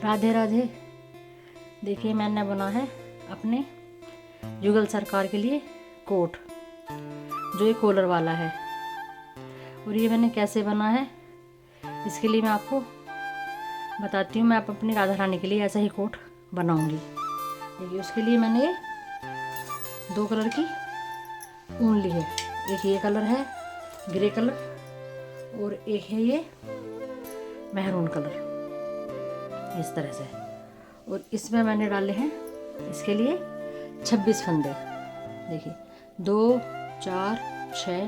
राधे राधे। देखिए मैंने बना है अपने युगल सरकार के लिए कोट, जो ये कॉलर वाला है। और ये मैंने कैसे बना है इसके लिए मैं आपको बताती हूँ। मैं आप अपनी राधा रानी के लिए ऐसा ही कोट बनाऊंगी। देखिए उसके लिए मैंने ये 2 कलर की ऊन ली है। एक ये कलर है ग्रे कलर और एक है ये मेहरून कलर, इस तरह से। और इसमें मैंने डाले हैं इसके लिए 26 फंदे। देखिए 2 4 6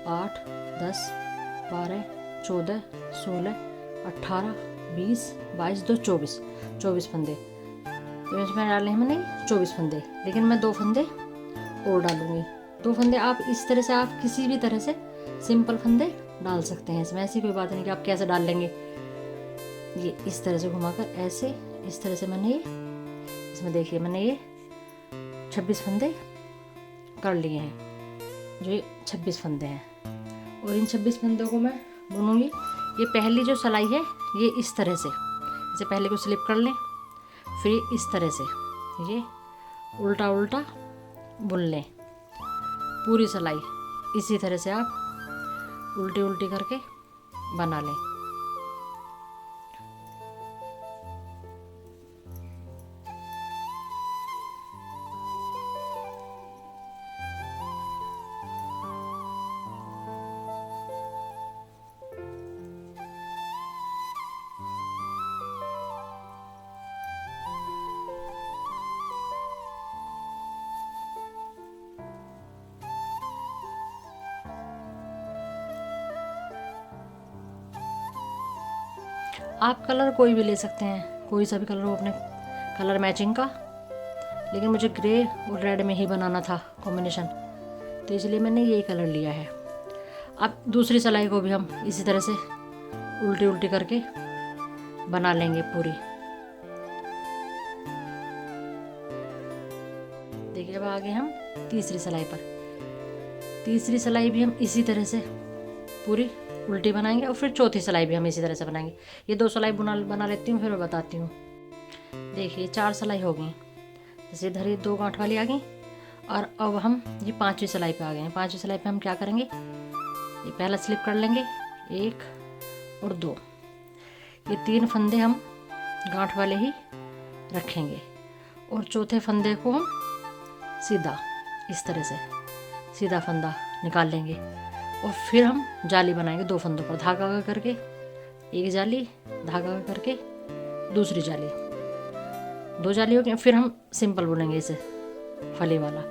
8 10 12 14 16 18 20 22 2 24 फंदे। तो इसमें डाले हैं मैंने 24 फंदे, लेकिन मैं 2 फंदे और डालूंगी। 2 फंदे आप इस तरह से, आप किसी भी तरह से सिंपल फंदे डाल सकते हैं इसमें। ऐसी कोई बात नहीं कि आप कैसे डाल लेंगे। ये इस तरह से घुमाकर ऐसे, इस तरह से मैंने ये इसमें देखिए मैंने ये 26 फंदे कर लिए हैं, जो ये 26 फंदे हैं। और इन 26 फंदों को मैं बुनूंगी। ये पहली जो सिलाई है ये इस तरह से, इसे पहले को स्लिप कर लें, फिर इस तरह से ये उल्टा उल्टा बुन लें। पूरी सिलाई इसी तरह से आप उल्टी उल्टी करके बना लें। आप कलर कोई भी ले सकते हैं, कोई सा भी कलर हो अपने कलर मैचिंग का, लेकिन मुझे ग्रे और रेड में ही बनाना था कॉम्बिनेशन, तो इसलिए मैंने यही कलर लिया है। अब दूसरी सिलाई को भी हम इसी तरह से उल्टी उल्टी करके बना लेंगे पूरी। देखिए अब आगे हम तीसरी सिलाई पर। तीसरी सिलाई भी हम इसी तरह से पूरी उल्टी बनाएंगे और फिर चौथी सिलाई भी हम इसी तरह से बनाएंगे। ये 2 सिलाई बना लेती हूँ, फिर मैं बताती हूँ। देखिए 4 सिलाई हो गई, जैसे इधर ही 2 गांठ वाली आ गई। और अब हम ये 5वीं सिलाई पे आ गए हैं। 5वीं सिलाई पे हम क्या करेंगे, ये पहला स्लिप कर लेंगे 1 और 2। ये 3 फंदे हम गांठ वाले ही रखेंगे और चौथे फंदे को हम सीधा इस तरह से सीधा फंदा निकाल लेंगे। और फिर हम जाली बनाएंगे 2 फंदों पर, धागा आगे करके एक जाली, धागा आगे करके दूसरी जाली, 2 जाली हो गई। फिर हम सिंपल बुनेंगे इसे फली वाला,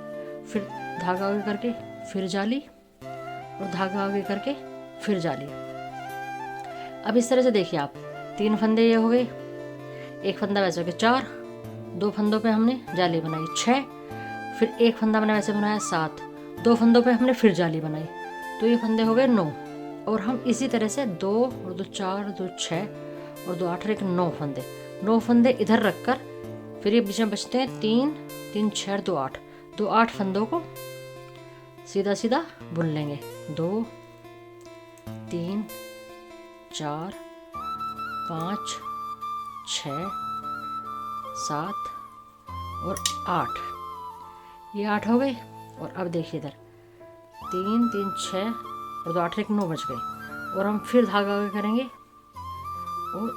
फिर धागा आगे करके फिर जाली और धागा आगे करके फिर जाली। अब इस तरह से देखिए आप 3 फंदे ये हो गए, एक फंदा वैसे हो गया 4, 2 फंदों पे हमने जाली बनाई 6, फिर एक फंदा हमने वैसे बनाया 7, 2 फंदों पे हमने फिर जाली बनाई, तो ये फंदे हो गए 9। और हम इसी तरह से 2 और 2 4, 2 6 और 2 8 और 1 9 फंदे इधर रखकर फिर ये बीच में बचते हैं 3 3 6 2 8, 2 8 फंदों को सीधा सीधा बुन लेंगे। 2 3 4 5 6 7 और 8, ये 8 हो गए। और अब देखिए इधर 3 3 6 और 2 8 1 9 बच गए। और हम फिर धागा आगे करेंगे और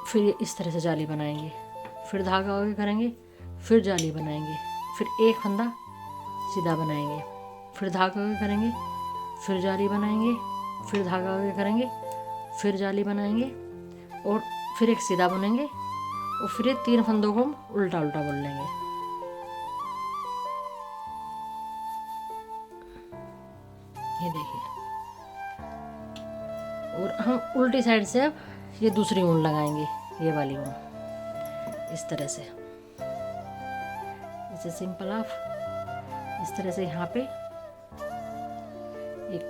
फिर इस तरह से जाली बनाएंगे, फिर धागा आगे करेंगे, फिर जाली बनाएंगे, फिर एक फंदा सीधा बनाएंगे, फिर धागा आगे करेंगे, फिर जाली बनाएंगे, फिर धागा आगे करेंगे, फिर जाली बनाएंगे और फिर एक सीधा बुनेंगे और फिर ये 3 फंदों को हम उल्टा उल्टा बुन लेंगे। ये देखिए, और हम उल्टी साइड से अब ये दूसरी ऊन लगाएंगे, ये वाली ऊन इस तरह से। इसे सिंपल आप इस तरह से यहाँ पे एक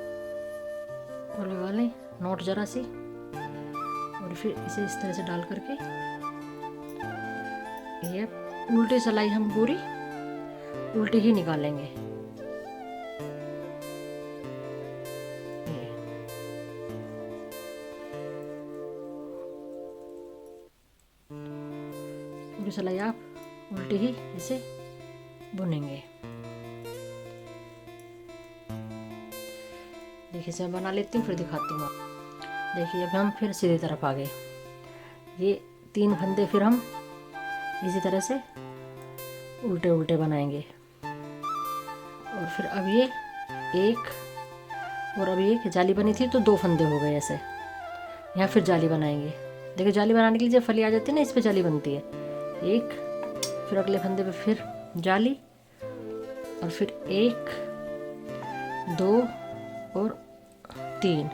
वो लगा लें नोट जरा सी, और फिर इसे इस तरह से डाल करके ये उल्टी सिलाई हम पूरी उल्टी ही निकालेंगे। पूरी सिलाई आप उल्टी ही इसे बुनेंगे। देखिए इसे मैं बना लेती हूँ फिर दिखाती हूँ आप। देखिए अब हम फिर सीधी तरफ आ गए। ये 3 फंदे फिर हम इसी तरह से उल्टे उल्टे बनाएंगे। और फिर अब ये एक और अब एक जाली बनी थी तो 2 फंदे हो गए ऐसे। यहाँ फिर जाली बनाएंगे। देखिए जाली बनाने के लिए जब फली आ जाती है ना, इस पे जाली बनती है। एक, फिर अगले फंदे पे फिर जाली, और फिर 1 2 और 3,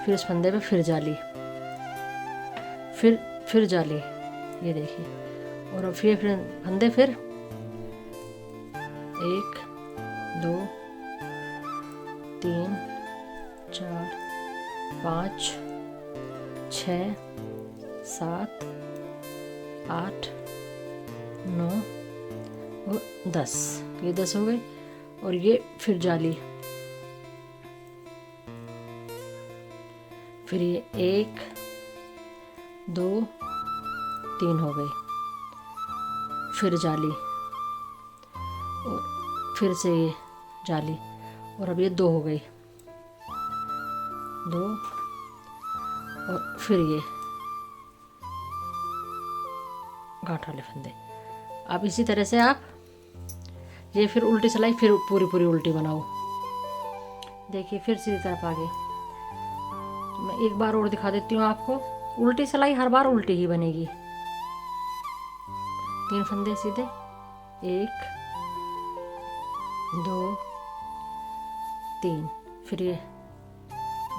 फिर इस फंदे पे फिर जाली, फिर जाली। ये देखिए। और अब फिर फंदे फिर 1 2 3 4 5 6 7 8 9 और 10। ये 10 हो गए। और ये फिर जाली, फिर ये 1 2 3 हो गई, फिर जाली और फिर से ये जाली। और अब ये 2 हो गई, 2 और फिर ये गांठ वाले फंदे। अब इसी तरह से आप ये फिर उल्टी सिलाई फिर पूरी पूरी उल्टी बनाओ। देखिए फिर सीधी तरफ आ गई। मैं एक बार और दिखा देती हूँ आपको। उल्टी सिलाई हर बार उल्टी ही बनेगी। 3 फंदे सीधे, 1 2 3, फिर ये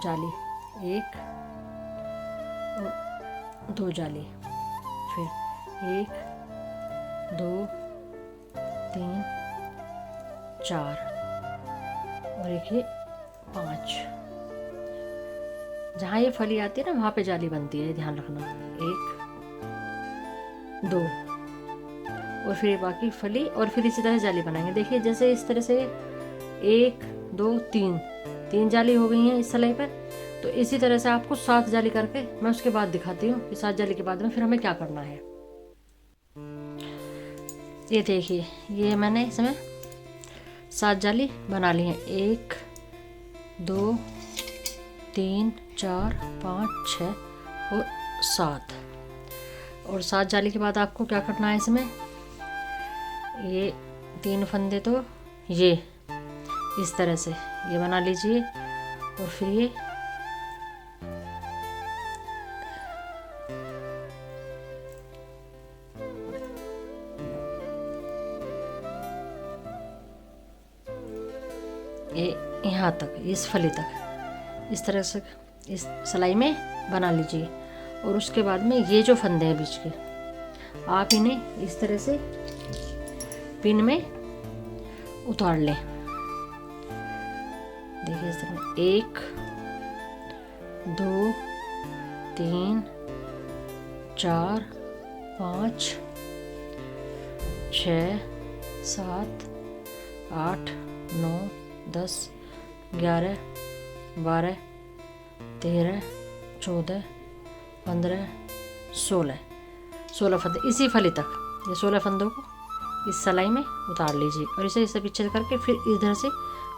जाली, 1 और 2 जाली, फिर 1 2 3 4 और एक ये 5। जहाँ ये फली आती है ना वहाँ पे जाली बनती है, ध्यान रखना। 1 2 और फिर बाकी फली, और फिर इसी तरह जाली बनाएंगे। देखिए जैसे इस तरह से 1 2 3 जाली हो गई हैं इस सिलाई पर। तो इसी तरह से आपको 7 जाली करके मैं उसके बाद दिखाती हूँ कि 7 जाली के बाद में फिर हमें क्या करना है। ये देखिए ये मैंने इसमें 7 जाली बना ली हैं। 1 2 3 4 5 6 और 7। और 7 जाली के बाद आपको क्या करना है इसमें, ये 3 फंदे तो ये इस तरह से ये बना लीजिए। और फिर ये यहाँ तक, इस फली तक इस तरह से इस सिलाई में बना लीजिए। और उसके बाद में ये जो फंदे हैं बीच के, आप इन्हें इस तरह से पिन में उतार लें। देखिए इस तरह 1 2 3 4 5 6 7 8 9 10 11 12 13 14 15 16 फंदे इसी फली तक। ये 16 फंदों को इस सिलाई में उतार लीजिए और इसे पीछे करके फिर इधर से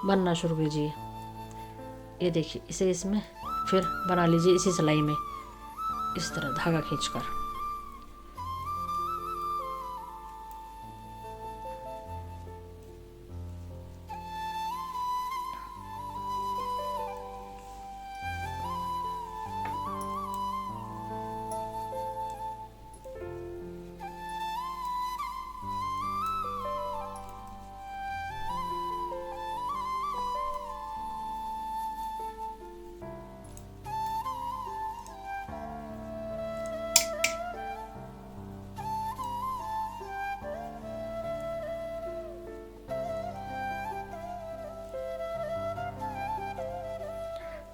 बनना शुरू कीजिए। ये देखिए इसे इसमें फिर बना लीजिए इसी सिलाई में, इस तरह धागा खींचकर।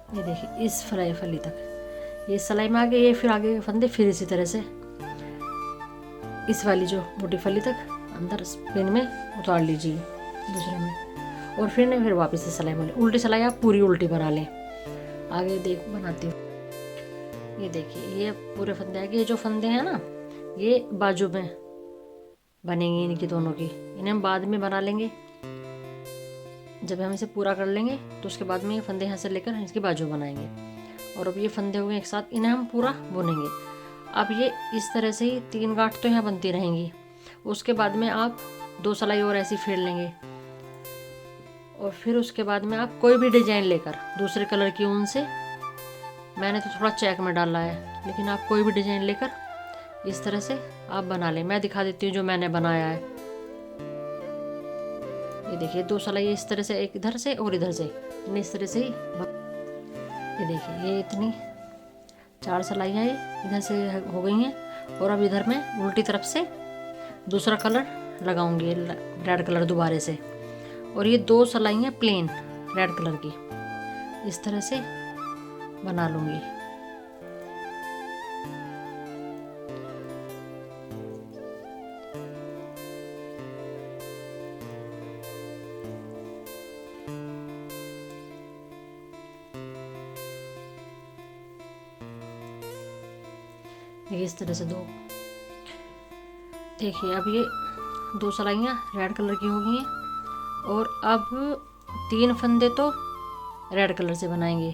ये देखिए इस फली तक ये सिलाई में आ गए। ये फिर आगे के फंदे फिर इसी तरह से इस वाली जो मोटी फली तक अंदर पिन में उतार लीजिए दूसरे में। और फिर नहीं, फिर वापस से सिलाई में उल्टी सिलाई आप पूरी उल्टी बना लें। आगे देख बनाती हूँ। ये देखिए ये पूरे फंदे आगे, ये जो फंदे हैं ना ये बाजू में बनेंगी इनकी दोनों की। इन्हें हम बाद में बना लेंगे, जब हम इसे पूरा कर लेंगे तो उसके बाद में ये फंदे यहाँ से लेकर इसकी बाजू बनाएंगे। और अब ये फंदे हो गए एक साथ, इन्हें हम पूरा बुनेंगे। अब ये इस तरह से ही 3 गांठ तो यहाँ बनती रहेंगी। उसके बाद में आप 2 सिलाई और ऐसी फेर लेंगे, और फिर उसके बाद में आप कोई भी डिजाइन लेकर दूसरे कलर की ऊन से, मैंने तो थोड़ा चेक में डाला है, लेकिन आप कोई भी डिजाइन लेकर इस तरह से आप बना लें। मैं दिखा देती हूँ जो मैंने बनाया है। ये देखिए 2 सिलाई इस तरह से, एक इधर से और इधर से, इस तरह से ही। ये देखिए ये इतनी 4 सिलाइयाँ इधर से हो गई हैं। और अब इधर मैं उल्टी तरफ से दूसरा कलर लगाऊंगी, रेड कलर दोबारे से। और ये 2 सिलाइयाँ प्लेन रेड कलर की इस तरह से बना लूँगी। देखिए इस तरह से 2, देखिए अब ये 2 सिलाइयाँ रेड कलर की हो गई हैं। और अब 3 फंदे तो रेड कलर से बनाएंगे।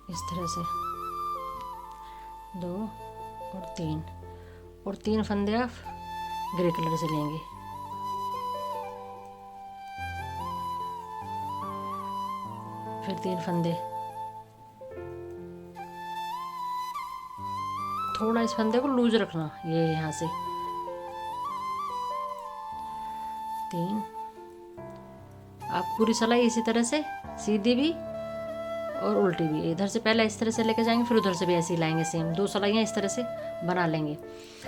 इस तरह से 2 और 3, और 3 फंदे आप ग्रे कलर से लेंगे। फिर 3 फंदे, थोड़ा इस फंदे को लूज रखना, ये यहाँ से 3। आप पूरी सिलाई इसी तरह से सीधी भी और उल्टी भी, इधर से पहले इस तरह से लेके जाएंगे, फिर उधर से भी ऐसे ही लाएंगे, सेम 2 सिलाइयाँ इस तरह से बना लेंगे।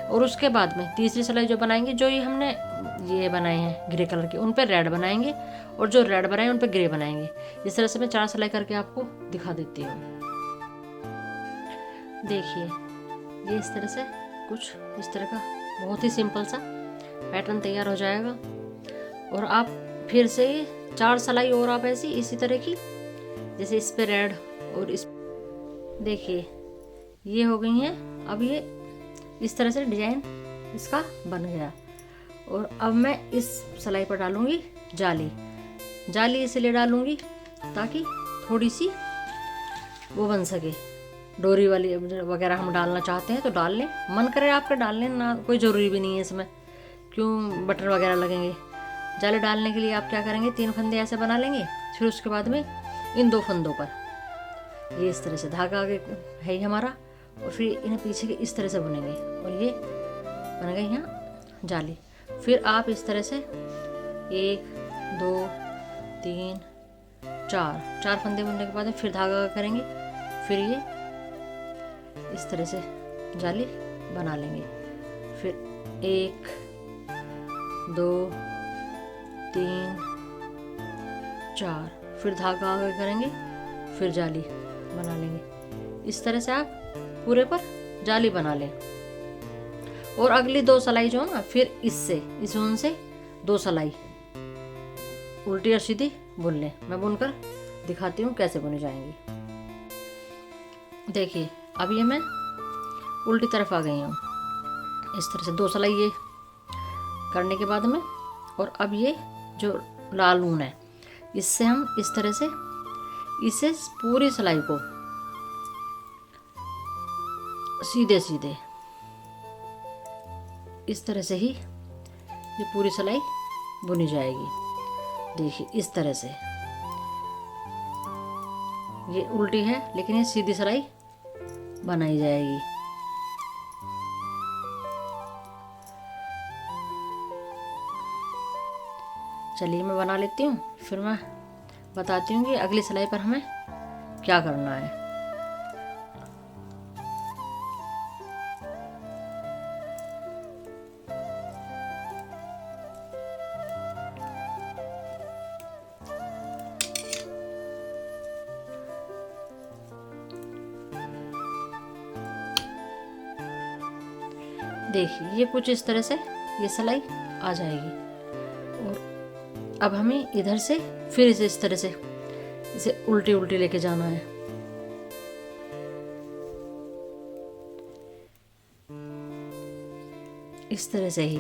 और उसके बाद में तीसरी सिलाई जो बनाएंगे, जो ये हमने ये बनाए हैं ग्रे कलर के, उन पर रेड बनाएंगे, और जो रेड बनाए उन पर ग्रे बनाएंगे। इस तरह से मैं 4 सिलाई करके आपको दिखा देती हूँ। देखिए ये इस तरह से कुछ इस तरह का बहुत ही सिंपल सा पैटर्न तैयार हो जाएगा। और आप फिर से 4 सिलाई और आप ऐसी इसी तरह की, जैसे इस पे रेड और इस, देखिए ये हो गई हैं। अब ये इस तरह से डिजाइन इसका बन गया। और अब मैं इस सिलाई पर डालूंगी जाली। जाली इसलिए डालूंगी ताकि थोड़ी सी वो बन सके, डोरी वाली वगैरह हम डालना चाहते हैं तो डाल लें, मन करे आपके डाल लें, ना कोई ज़रूरी भी नहीं है इसमें, क्यों बटन वगैरह लगेंगे। जाली डालने के लिए आप क्या करेंगे, 3 फंदे ऐसे बना लेंगे। फिर उसके बाद में इन 2 फंदों पर ये इस तरह से धागा आगे है ही हमारा, और फिर इन्हें पीछे के इस तरह से बुनेंगे, और ये बन गई यहाँ जाली। फिर आप इस तरह से 1 2 3 4 फंदे बुनने के बाद फिर धागा करेंगे, फिर ये इस तरह से जाली बना लेंगे। फिर 1 2 3 4, फिर धागा आगे करेंगे, फिर जाली बना लेंगे। इस तरह से आप पूरे पर जाली बना लें। और अगली 2 सिलाई जो है ना, फिर इससे इस ऊन से 2 सिलाई उल्टी और सीधी बुन लें। मैं बुनकर दिखाती हूँ कैसे बुनी जाएंगी। देखिए अब ये मैं उल्टी तरफ आ गई हूँ। इस तरह से 2 सिलाई ये करने के बाद में, और अब ये जो लाल ऊन है, इससे हम इस तरह से इसे पूरी सिलाई को सीधे सीधे इस तरह से ही ये पूरी सिलाई बुनी जाएगी। देखिए इस तरह से, ये उल्टी है लेकिन ये सीधी सिलाई बनाई जाएगी। चलिए मैं बना लेती हूँ, फिर मैं बताती हूँ कि अगली सिलाई पर हमें क्या करना है। देखिए ये कुछ इस तरह से ये सिलाई आ जाएगी। और अब हमें इधर से फिर इसे इस तरह से इसे उल्टी उल्टी लेके जाना है। इस तरह से ही।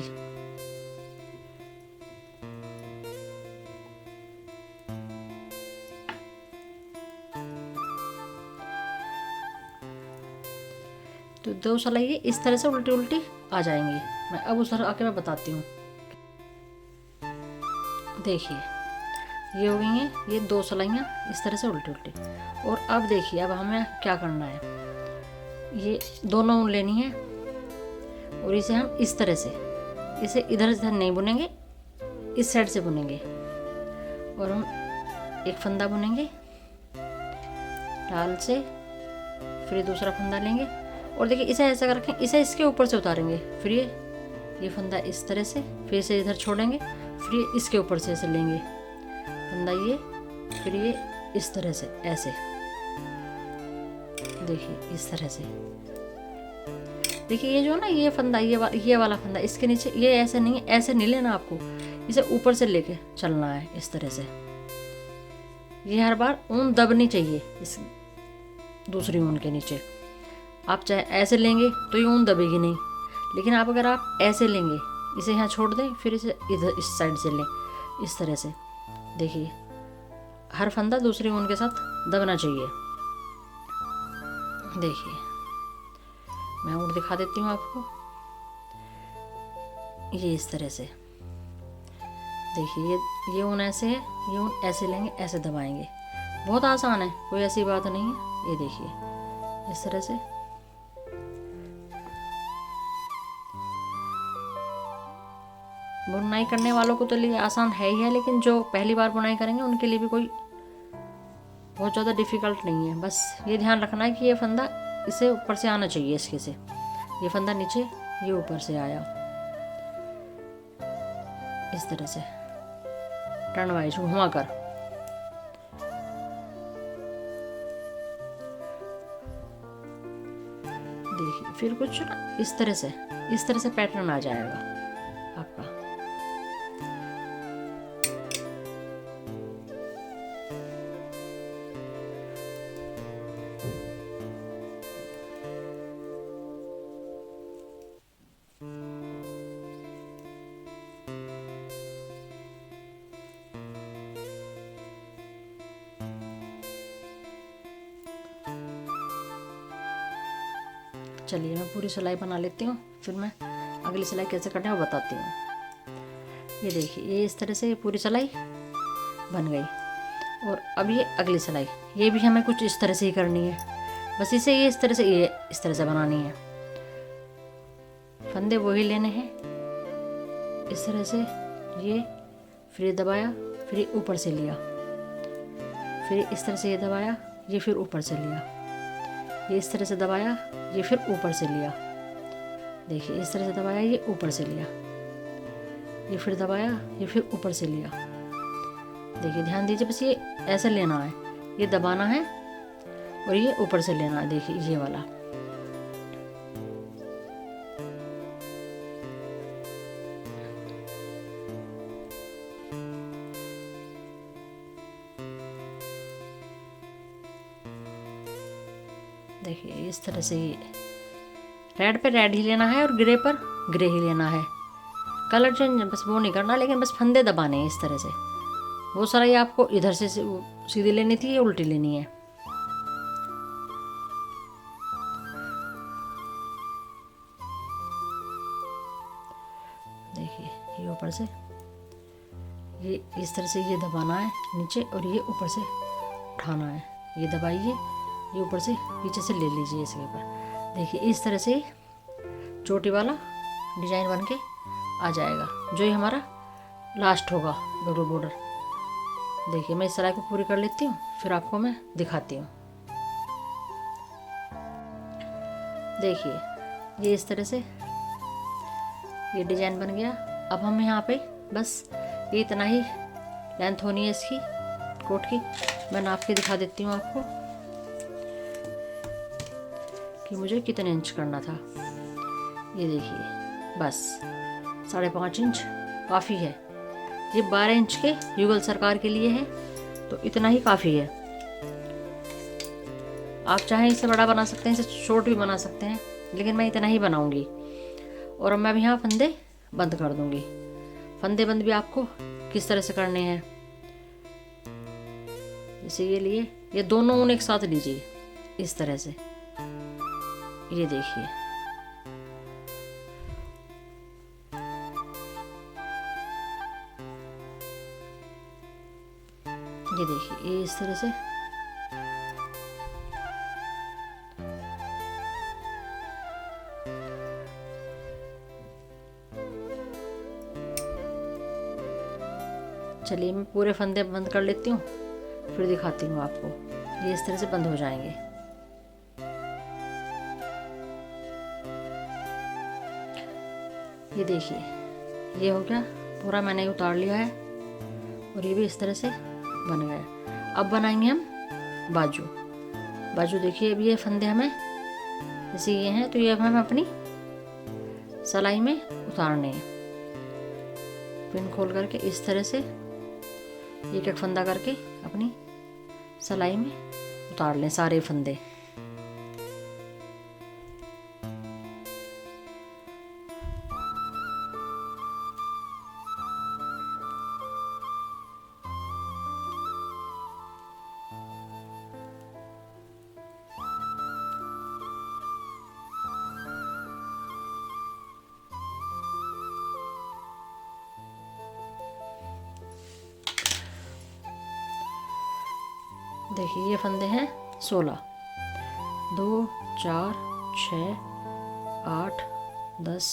तो 2 सिलाई इस तरह से उल्टी उल्टी आ जाएंगी। मैं अब उस तरह आके मैं बताती हूँ। देखिए ये हो गई हैं ये 2 सिलाइयाँ इस तरह से उल्टी उल्टी। और अब देखिए अब हमें क्या करना है, ये दोनों ऊन लेनी है और इसे हम इस तरह से, इसे इधर से नहीं बुनेंगे, इस साइड से बुनेंगे। और हम एक फंदा बुनेंगे डाल से, फिर दूसरा फंदा लेंगे और देखिए इसे ऐसा कर रखें, इसे इसके ऊपर से उतारेंगे। फिर ये फंदा इस तरह से, फिर इसे इधर छोड़ेंगे, फिर ये इसके ऊपर से ऐसे लेंगे फंदा ये, फिर ये इस तरह से ऐसे। देखिए इस तरह से। देखिए ये जो है ना ये फंदा, ये वाला फंदा इसके नीचे, ये ऐसे नहीं, ऐसे नहीं लेना आपको, इसे ऊपर से लेके चलना है इस तरह से। ये हर बार ऊन दबनी चाहिए इस दूसरी ऊन के नीचे। आप चाहे ऐसे लेंगे तो ये ऊन दबेगी नहीं, लेकिन आप अगर आप ऐसे लेंगे, इसे यहाँ छोड़ दें, फिर इसे इधर इस साइड से लें इस तरह से। देखिए हर फंदा दूसरी ऊन के साथ दबना चाहिए। देखिए मैं और दिखा देती हूँ आपको, ये इस तरह से। देखिए ये ऊन ऐसे है, ये ऊन ऐसे लेंगे, ऐसे दबाएंगे। बहुत आसान है, कोई ऐसी बात नहीं है। ये देखिए इस तरह से। बुनाई करने वालों को तो लिए आसान है ही है, लेकिन जो पहली बार बुनाई करेंगे उनके लिए भी कोई बहुत ज़्यादा डिफ़िकल्ट नहीं है। बस ये ध्यान रखना है कि ये फंदा इसे ऊपर से आना चाहिए, इसके से ये फंदा नीचे, ये ऊपर से आया इस तरह से टर्न वाइज घुमा कर। देखिए फिर कुछ ना इस तरह से पैटर्न आ जाएगा आपका। चलिए मैं पूरी सिलाई बना लेती हूँ, फिर मैं अगली सिलाई कैसे करना है वो बताती हूँ। ये देखिए ये इस तरह से पूरी सिलाई बन गई। और अब ये अगली सिलाई, ये भी हमें कुछ इस तरह से ही करनी है। बस इसे ये इस तरह से बनानी है। फंदे वही लेने हैं इस तरह से, ये फिर दबाया, फिर ऊपर से लिया, फिर इस तरह से ये दबाया, ये फिर ऊपर से लिया, ये इस तरह से दबाया, ये फिर ऊपर से लिया। देखिए इस तरह से दबाया, ये ऊपर से लिया, ये फिर दबाया, ये फिर ऊपर से लिया। देखिए ध्यान दीजिए, बस ये ऐसे लेना है, ये दबाना है और ये ऊपर से लेना है। देखिए ये वाला। देखिए इस तरह से ये रेड पे रेड ही लेना है और ग्रे पर ग्रे ही लेना है। कलर चेंज बस वो नहीं करना, लेकिन बस फंदे दबाने हैं इस तरह से। वो सारा ये आपको इधर से सीधी लेनी थी, ये उल्टी लेनी है। देखिए ये ऊपर से, ये इस तरह से ये दबाना है नीचे और ये ऊपर से उठाना है। ये दबाइए, ये ऊपर से पीछे से ले लीजिए इसके ऊपर। देखिए इस तरह से चोटी वाला डिजाइन बन के आ जाएगा, जो ये हमारा लास्ट होगा डबल बॉर्डर। देखिए मैं इस सिलाई को पूरी कर लेती हूँ, फिर आपको मैं दिखाती हूँ। देखिए ये इस तरह से ये डिजाइन बन गया। अब हम यहाँ पे बस ये इतना ही लेंथ होनी है इसकी कोट की। मैं नाप के दिखा देती हूँ आपको कि मुझे कितने इंच करना था। ये देखिए बस 5.5 इंच काफ़ी है। ये 12 इंच के युगल सरकार के लिए है, तो इतना ही काफ़ी है। आप चाहें इसे बड़ा बना सकते हैं, इसे शॉर्ट भी बना सकते हैं, लेकिन मैं इतना ही बनाऊंगी। और अब मैं भी यहाँ फंदे बंद कर दूंगी। फंदे बंद भी आपको किस तरह से करने हैं, जैसे ये लिए, ये दोनों ऊन एक साथ लीजिए इस तरह से। ये देखिए, ये देखिए, ये इस तरह से चलिए मैं पूरे फंदे बंद कर लेती हूँ, फिर दिखाती हूँ आपको। ये इस तरह से बंद हो जाएंगे। ये देखिए, ये हो गया पूरा, मैंने उतार लिया है और ये भी इस तरह से बन गया। अब बनाएंगे हम बाजू। बाजू देखिए, अब ये फंदे हमें जैसे ये हैं, तो ये अब हमें अपनी सिलाई में उतारने हैं। पिन खोल करके इस तरह से एक एक फंदा करके अपनी सिलाई में उतार लें सारे फंदे। देखिए, ये फंदे हैं 16, 2 4 6 8 10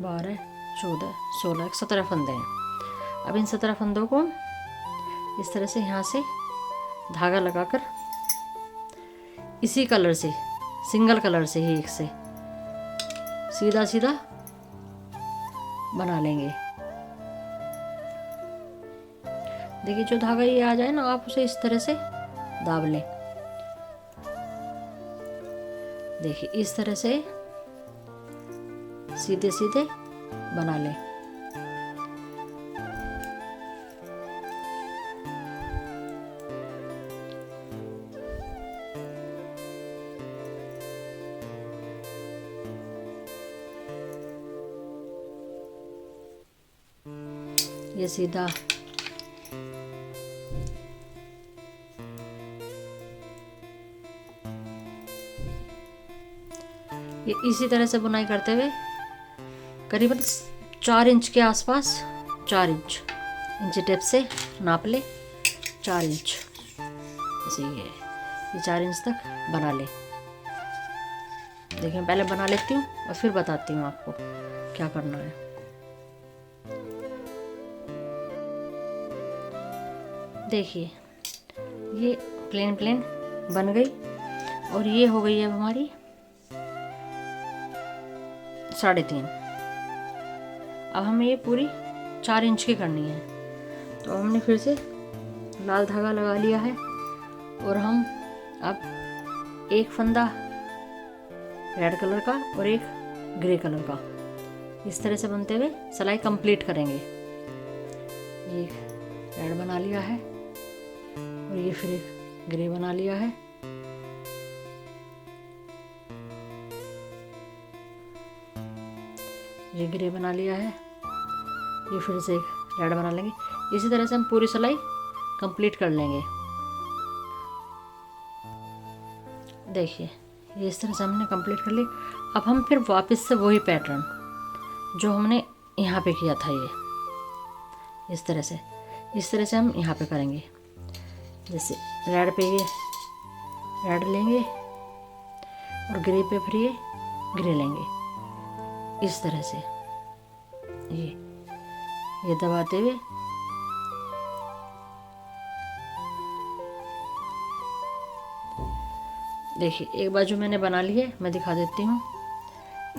12 14 16, 17 फंदे हैं। अब इन 17 फंदों को इस तरह से यहाँ से धागा लगाकर इसी कलर से, सिंगल कलर से ही एक से सीधा सीधा बना लेंगे। देखिए, जो धागा ये आ जाए ना, आप उसे इस तरह से दाब लें। देखिए, इस तरह से सीधे सीधे बना लें। ये सीधा ये इसी तरह से बुनाई करते हुए करीबन 4 इंच के आसपास, 4 इंच टेप से नाप ले, 4 इंच ऐसे ये 4 इंच तक बना ले। देखिए, पहले बना लेती हूँ और फिर बताती हूँ आपको क्या करना है। देखिए, ये प्लेन प्लेन बन गई और ये हो गई है अब हमारी 3.5। अब हमें ये पूरी 4 इंच की करनी है, तो हमने फिर से लाल धागा लगा लिया है और हम अब एक फंदा रेड कलर का और एक ग्रे कलर का इस तरह से बनते हुए सिलाई कंप्लीट करेंगे। ये रेड बना लिया है और ये फिर एक ग्रे बना लिया है। ये ग्रे बना लिया है, ये फिर से एक रेड बना लेंगे। इसी तरह से हम पूरी सिलाई कंप्लीट कर लेंगे। देखिए, ये इस तरह से हमने कंप्लीट कर ली। अब हम फिर वापस से वही पैटर्न जो हमने यहाँ पे किया था, ये इस तरह से हम यहाँ पे करेंगे। जैसे रेड पे ये रेड लेंगे और ग्रे पे फिर ये ग्रे लेंगे, इस तरह से ये दबाते हुए देखिए, एक बाजू मैंने बना ली है, मैं दिखा देती हूँ।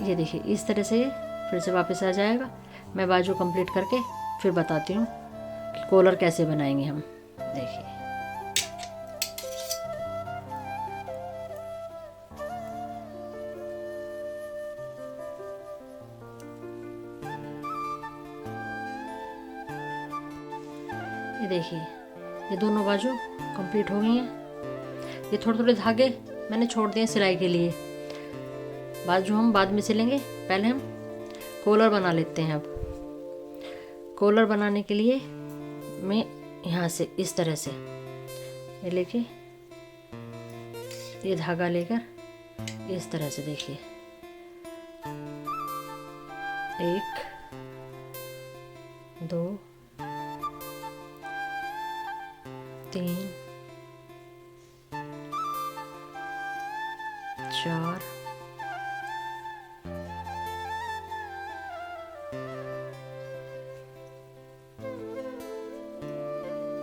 ये देखिए, इस तरह से फिर से वापस आ जाएगा। मैं बाजू कंप्लीट करके फिर बताती हूँ कि कॉलर कैसे बनाएंगे हम। देखिए, ये देखिए, ये दोनों बाजू कंप्लीट हो गई हैं। ये थोड़े थोड़े धागे मैंने छोड़ दिए सिलाई के लिए, बाजू हम बाद में सिलेंगे। पहले हम कॉलर बना लेते हैं। अब कॉलर बनाने के लिए मैं यहाँ से इस तरह से ये लेके, ये धागा लेकर इस तरह से देखिए, 1 2 3 4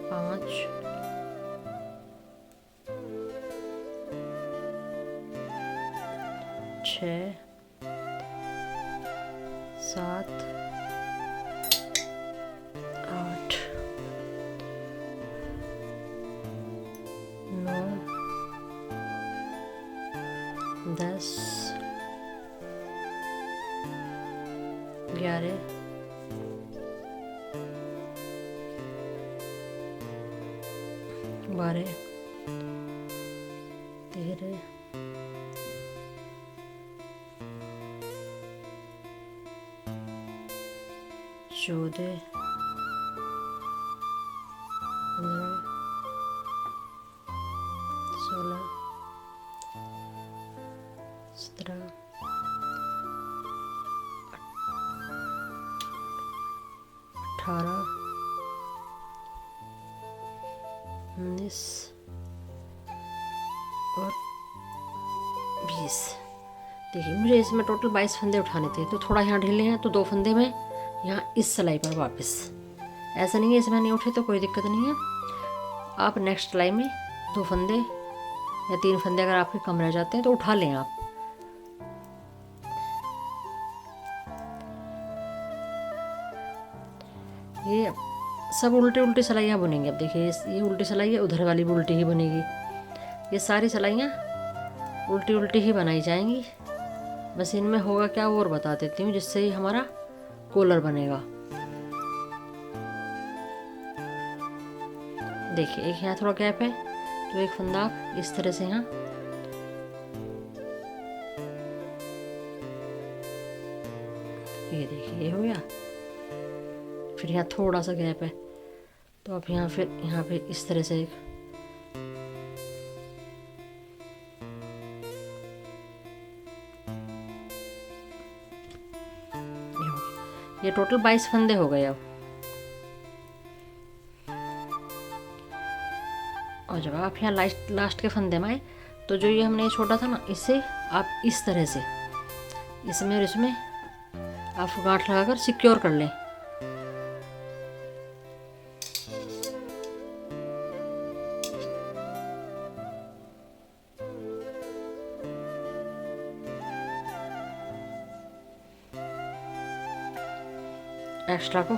5 6 7 8 9 10 11 12 13 14 15 16 17 18 19 और 20। देखिए मुझे इसमें टोटल 22 फंदे उठाने थे, तो थोड़ा यहाँ ढीले हैं तो 2 फंदे में यहाँ इस सिलाई पर वापस, ऐसा नहीं है इसमें नहीं उठे तो कोई दिक्कत नहीं है। आप नेक्स्ट सिलाई में 2 फंदे या 3 फंदे अगर आपके कम रह जाते हैं तो उठा लें आप। ये सब उल्टी उल्टी सिलाइयाँ बुनेंगे। अब देखिए ये उल्टी सिलाई है, उधर वाली भी उल्टी ही बुनेगी। ये सारी सिलाइयाँ उल्टी उल्टी ही बनाई जाएंगी। बस इनमें होगा क्या वो और बता देती हूँ, जिससे ही हमारा कॉलर बनेगा। देखिए एक यहाँ थोड़ा गैप है तो एक फंदा आप इस तरह से यहाँ ये देखिए ये हो गया। फिर यहाँ थोड़ा सा गैप है तो आप यहाँ फिर यहाँ पे इस तरह से एक ये टोटल 22 फंदे हो गए। अब और जब आप यहाँ लास्ट के फंदे में आए तो जो ये हमने छोटा था ना, इससे आप इस तरह से इसमें और इसमें आप गांठ लगाकर सिक्योर कर लें। एक्स्ट्रा को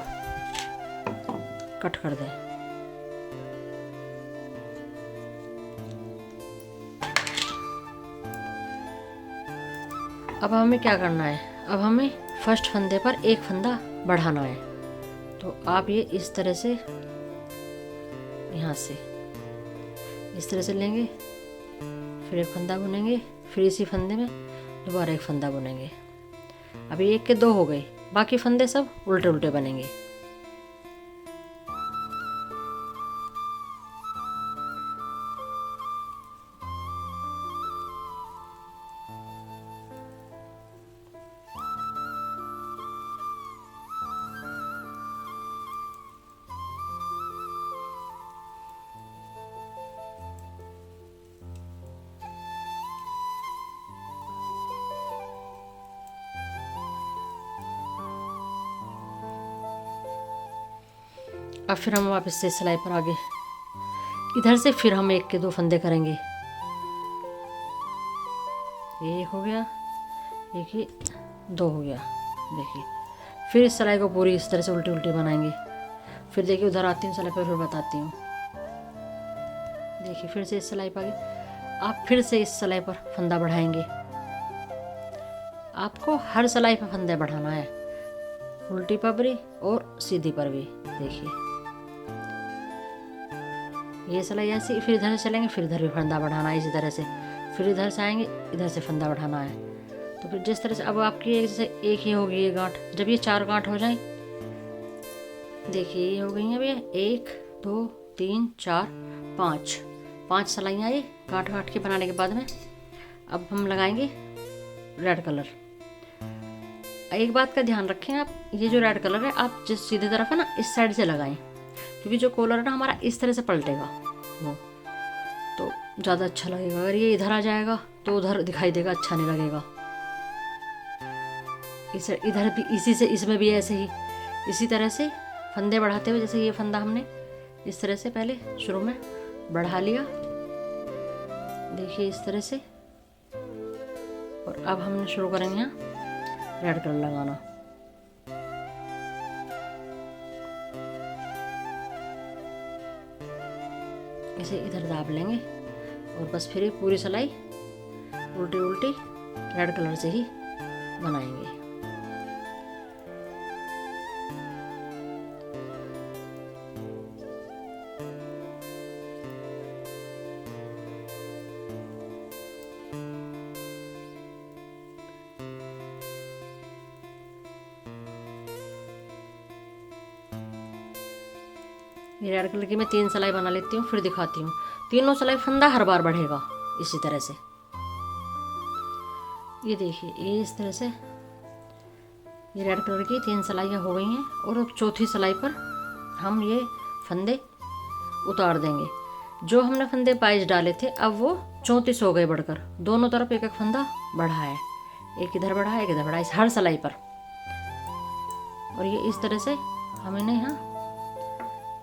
कट कर दें। अब हमें क्या करना है, अब हमें फर्स्ट फंदे पर एक फंदा बढ़ाना है। तो आप ये इस तरह से यहाँ से इस तरह से लेंगे, फिर एक फंदा बुनेंगे, फिर इसी फंदे में दोबारा एक फंदा बुनेंगे। अभी 1 के 2 हो गए, बाकी फंदे सब उल्टे उल्टे बनेंगे। अब फिर हम वापस से सिलाई पर आगे इधर से फिर हम 1 के 2 फंदे करेंगे। ये 1 हो गया, एक ही 2 हो गया। देखिए फिर इस सिलाई को पूरी इस तरह से उल्टी उल्टी बनाएंगे। फिर देखिए उधर आती हूँ सिलाई पर, फिर बताती हूँ। देखिए फिर से इस सिलाई पर आप फिर से इस सिलाई पर फंदा बढ़ाएंगे। आपको हर सिलाई पर फंदे बढ़ाना है, उल्टी पर भी और सीधी पर भी। देखिए ये सिलाई ऐसी, फिर इधर से चलेंगे, फिर इधर भी फंदा बढ़ाना है इसी तरह से, फिर इधर से आएंगे, इधर से फंदा बढ़ाना है। तो फिर जिस तरह से अब आपकी जैसे एक ही होगी ये गांठ, जब ये 4 गांठ हो जाए, देखिए ये हो गई हैं अभी 1 2 3 4 5 सिलाइयाँ ये गांठ गांठ के बनाने के बाद में। अब हम लगाएंगे रेड कलर। एक बात का ध्यान रखें आप, ये जो रेड कलर है आप जिस सीधे तरफ है ना इस साइड से लगाएं, क्योंकि जो कॉलर है ना हमारा इस तरह से पलटेगा वो, तो ज़्यादा अच्छा लगेगा। अगर ये इधर आ जाएगा तो उधर दिखाई देगा, अच्छा नहीं लगेगा। इधर भी इसी से, इसमें भी ऐसे ही इसी तरह से फंदे बढ़ाते हुए, जैसे ये फंदा हमने इस तरह से पहले शुरू में बढ़ा लिया, देखिए इस तरह से। और अब हमने शुरू करेंगे यहाँ रेड कलर लगाना। इसे इधर दाब लेंगे और बस फिर पूरी सिलाई उल्टी उल्टी रेड कलर से ही बनाएंगे। ये रेड कलर की मैं 3 सिलाई बना लेती हूँ, फिर दिखाती हूँ। तीनों सिलाई फंदा हर बार बढ़ेगा इसी तरह से। ये देखिए ये इस तरह से ये रेड कलर की 3 सिलाइयाँ हो गई हैं, और अब चौथी सिलाई पर हम ये फंदे उतार देंगे। जो हमने फंदे 22 डाले थे अब वो 34 हो गए बढ़कर, दोनों तरफ एक एक फंदा बढ़ा है, एक इधर बढ़ा है एक इधर बढ़ा है, इस हर सिलाई पर। और ये इस तरह से हम इन्हें यहाँ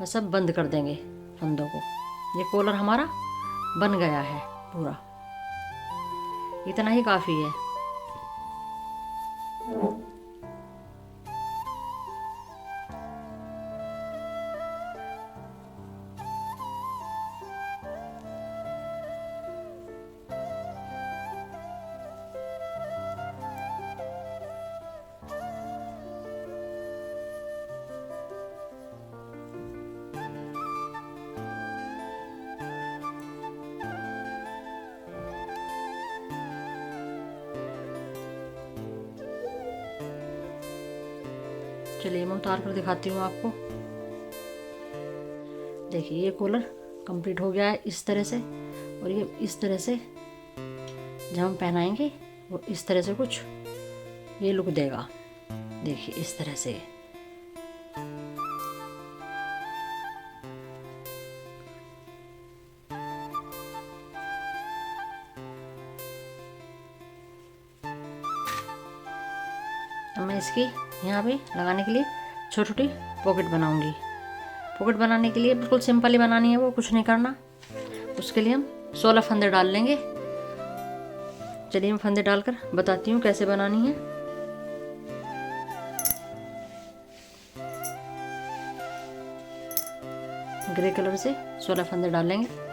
बस सब बंद कर देंगे फंदों को। ये कॉलर हमारा बन गया है पूरा, इतना ही काफ़ी है। चलिए मैं उतार कर दिखाती हूँ आपको। देखिए ये कॉलर कंप्लीट हो गया है इस तरह से, और ये इस तरह से जब हम पहनाएंगे वो इस तरह से कुछ ये लुक देगा। देखिए इस तरह से। अब मैं इसकी यहाँ पे लगाने के लिए छोटी छोटी पॉकेट बनाऊंगी। पॉकेट बनाने के लिए बिल्कुल सिंपल ही बनानी है, वो कुछ नहीं करना। उसके लिए हम 16 फंदे डाल लेंगे। चलिए मैं फंदे डालकर बताती हूँ कैसे बनानी है। ग्रे कलर से 16 फंदे डाल लेंगे।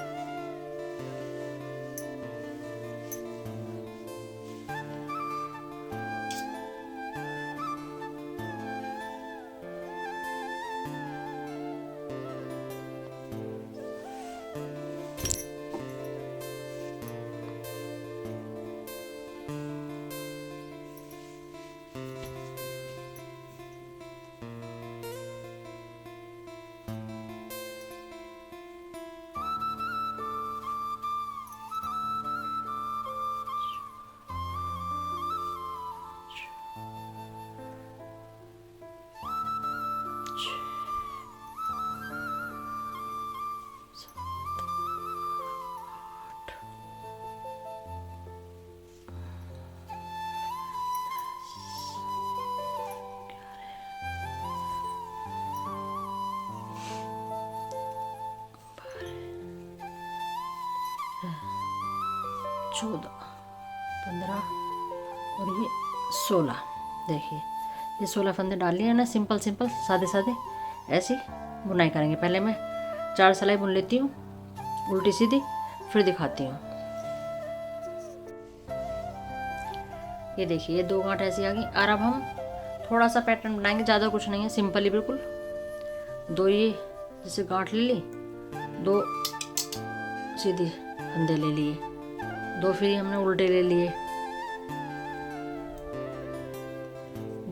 चौदह 15 और ये 16। देखिए ये 16 फंदे डाल लिए ना, सिंपल सिंपल सादे सादे ऐसी बुनाई करेंगे। पहले मैं 4 सिलाई बुन लेती हूँ उल्टी सीधी, फिर दिखाती हूँ। ये देखिए ये 2 गांठ ऐसी आ गई। और अब हम थोड़ा सा पैटर्न बनाएंगे, ज़्यादा कुछ नहीं है, सिंपल ही बिल्कुल। 2 ये जैसे गांठ ले ली, 2 सीधी फंदे ले लिए, 2 फिर हमने उल्टे ले लिए,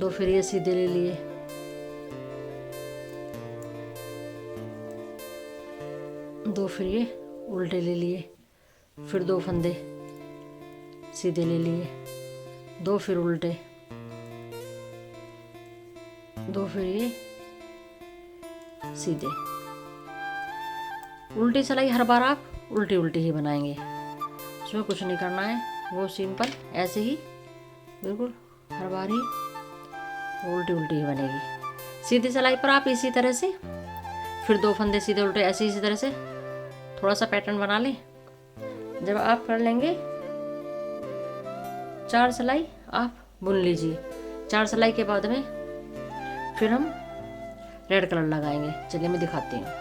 2 फिर ये सीधे ले लिए, दो फिर ये उल्टे ले लिए, फिर 2 फंदे सीधे ले लिए, 2 फिर उल्टे, 2 फिर ये सीधे। उल्टी सिलाई हर बार आप उल्टी उल्टी ही बनाएंगे, उसमें कुछ नहीं करना है, वो सिंपल ऐसे ही बिल्कुल हर बार ही उल्टी उल्टी ही बनेगी। सीधी सिलाई पर आप इसी तरह से फिर 2 फंदे सीधे उल्टे ऐसे इसी तरह से थोड़ा सा पैटर्न बना लें। जब आप कर लेंगे 4 सिलाई आप बुन लीजिए। 4 सिलाई के बाद में फिर हम रेड कलर लगाएंगे। चलिए मैं दिखाती हूँ।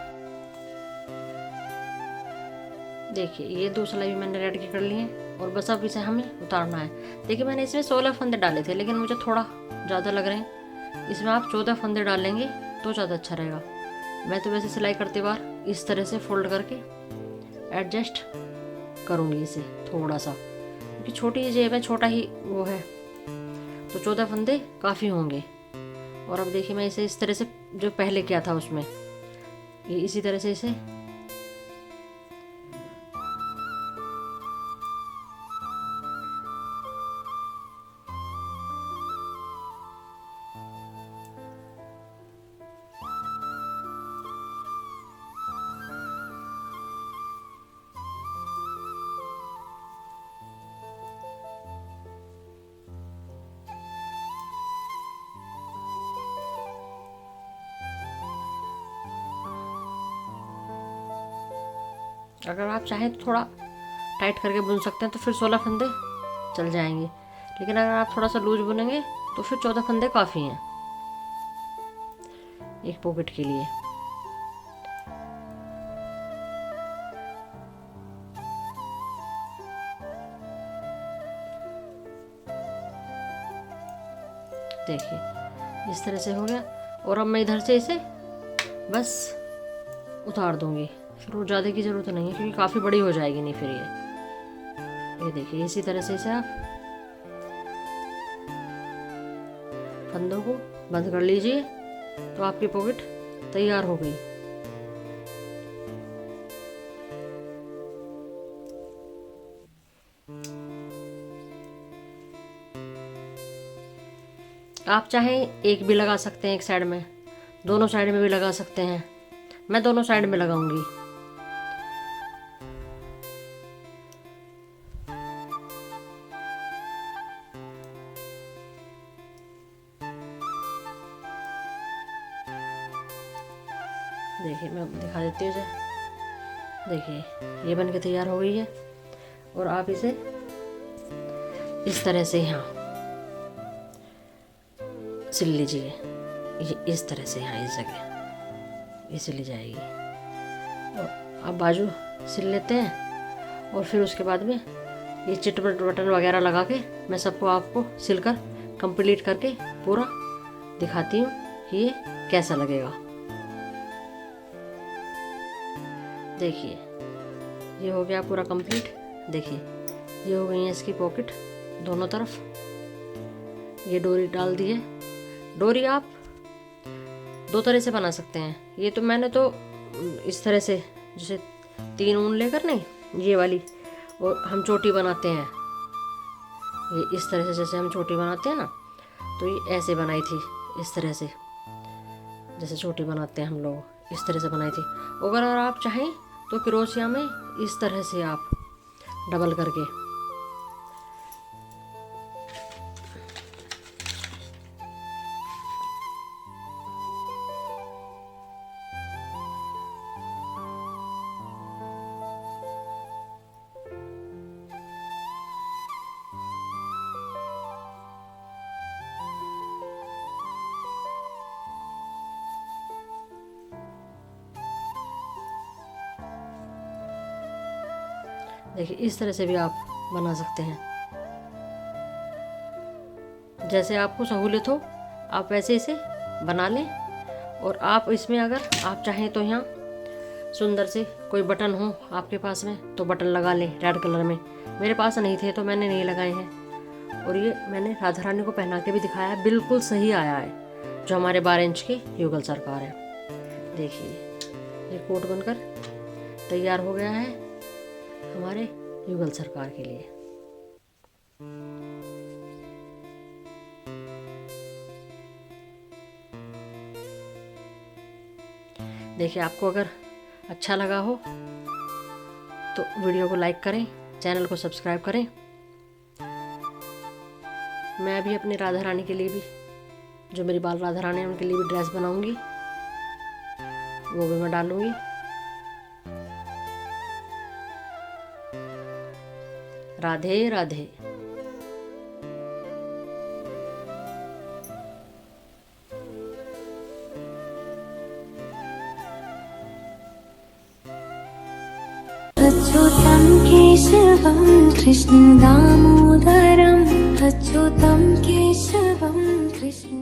देखिए ये 2 सिलाई भी मैंने रेड की कर ली है और बस अब इसे हमें उतारना है। देखिए मैंने इसमें 16 फंदे डाले थे, लेकिन मुझे थोड़ा ज़्यादा लग रहे हैं, इसमें आप 14 फंदे डाल लेंगे तो ज़्यादा अच्छा रहेगा। मैं तो वैसे सिलाई करते बार इस तरह से फोल्ड करके एडजस्ट करूँगी इसे थोड़ा सा, क्योंकि छोटी जेब है, छोटा ही वो है, तो 14 फंदे काफ़ी होंगे। और अब देखिए मैं इसे इस तरह से जो पहले किया था उसमें ये इसी तरह से इसे अगर आप चाहें तो थोड़ा टाइट करके बुन सकते हैं, तो फिर 16 फंदे चल जाएंगे, लेकिन अगर आप थोड़ा सा लूज बुनेंगे तो फिर 14 फंदे काफ़ी हैं एक पॉकेट के लिए। देखिए इस तरह से हो गया। और अब मैं इधर से इसे बस उतार दूंगी, फिर वो ज़्यादा की ज़रूरत नहीं है, क्योंकि काफ़ी बड़ी हो जाएगी नहीं फिर ये देखिए इसी तरह से इसे आप फंदों को बंद कर लीजिए, तो आपकी पॉकेट तैयार हो गई। आप चाहें एक भी लगा सकते हैं एक साइड में, दोनों साइड में भी लगा सकते हैं। मैं दोनों साइड में लगाऊंगी। देखिए मैं दिखा देती हूँ। देखिए ये बन के तैयार हो गई है। और आप इसे इस तरह से यहाँ सिल लीजिए, ये इस तरह से यहाँ इस जगह ये सिली जाएगी। और आप बाजू सिल लेते हैं, और फिर उसके बाद में ये चिट बटन वगैरह लगा के मैं सबको आपको सिलकर कंप्लीट करके पूरा दिखाती हूँ कि ये कैसा लगेगा। देखिए ये हो गया पूरा कंप्लीट। देखिए ये हो गई है इसकी पॉकेट दोनों तरफ। ये डोरी डाल दी है। डोरी आप 2 तरह से बना सकते हैं। ये तो मैंने तो इस तरह से जैसे 3 ऊन लेकर नहीं ये वाली, और हम चोटी बनाते हैं ये इस तरह से, जैसे हम चोटी बनाते हैं ना, तो ये ऐसे बनाई थी इस तरह से, जैसे चोटी बनाते हैं हम लोग, इस तरह से बनाई थी। अगर आप चाहें तो क्रोशिया में इस तरह से आप डबल करके देखिए इस तरह से भी आप बना सकते हैं। जैसे आपको सहूलियत हो आप वैसे इसे बना लें। और आप इसमें अगर आप चाहें तो यहाँ सुंदर से कोई बटन हो आपके पास में तो बटन लगा लें रेड कलर में। मेरे पास नहीं थे तो मैंने नहीं लगाए हैं। और ये मैंने राधा रानी को पहना के भी दिखाया है, बिल्कुल सही आया है। जो हमारे 12 इंच की युगल सरकार है, देखिए ये कोट बनकर तैयार हो गया है हमारे युगल सरकार के लिए। देखिए आपको अगर अच्छा लगा हो तो वीडियो को लाइक करें, चैनल को सब्सक्राइब करें। मैं अभी अपनी राधा रानी के लिए भी, जो मेरी बाल राधा रानी है उनके लिए भी ड्रेस बनाऊंगी, वो भी मैं डालूंगी। राधे राधे। अच्युतं केशवं कृष्ण दामोदरम्, अच्युतं केशवं कृष्ण